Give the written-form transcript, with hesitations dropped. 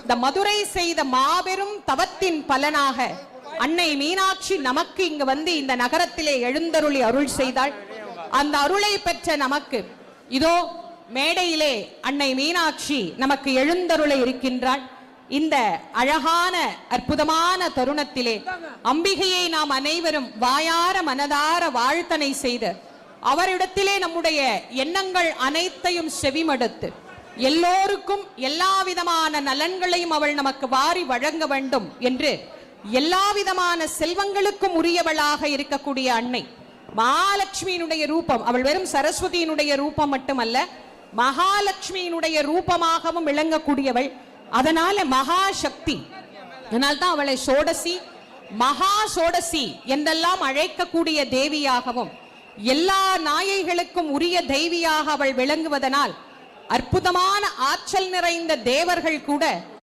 இந்த மதுரை செய்த மாபெரும் தவத்தின் பலனாக அன்னை மீனாட்சி நமக்கு இங்கு வந்து இந்த நகரத்திலே எழுந்தருளி அருள் செய்தாள். அந்த அருளை பெற்ற நமக்கு இதோ மேடையிலே அன்னை மீனாட்சி நமக்கு எழுந்தருளை இருக்கின்றாள். இந்த அழகான அற்புதமான தருணத்திலே அம்பிகையை நாம் அனைவரும் வாயார மனதார வாழ்த்தனை செய்து அவரிடத்திலே நம்முடைய எண்ணங்கள் அனைத்தையும் செவிமடுத்து எல்லோருக்கும் எல்லா விதமான நலன்களையும் அவள் நமக்கு வாரி வழங்க வேண்டும் என்று எல்லா விதமான செல்வங்களுக்கும் உரியவளாக இருக்கக்கூடிய அன்னை மகாலட்சுமியினுடைய ரூபம். அவள் வெறும் சரஸ்வதியினுடைய ரூபம் மட்டுமல்ல, மகாலட்சுமியினுடைய ரூபமாகவும் விளங்கக்கூடியவள். அதனால மகா சக்தி. அதனால்தான் அவளை சோடசி, மகா சோடசி என்றெல்லாம் அழைக்கக்கூடிய தேவியாகவும் எல்லா நாயைகளுக்கும் உரிய தெய்வியாக அவள் விளங்குவதனால் அற்புதமான ஆற்றல் நிறைந்த தேவர்கள் கூட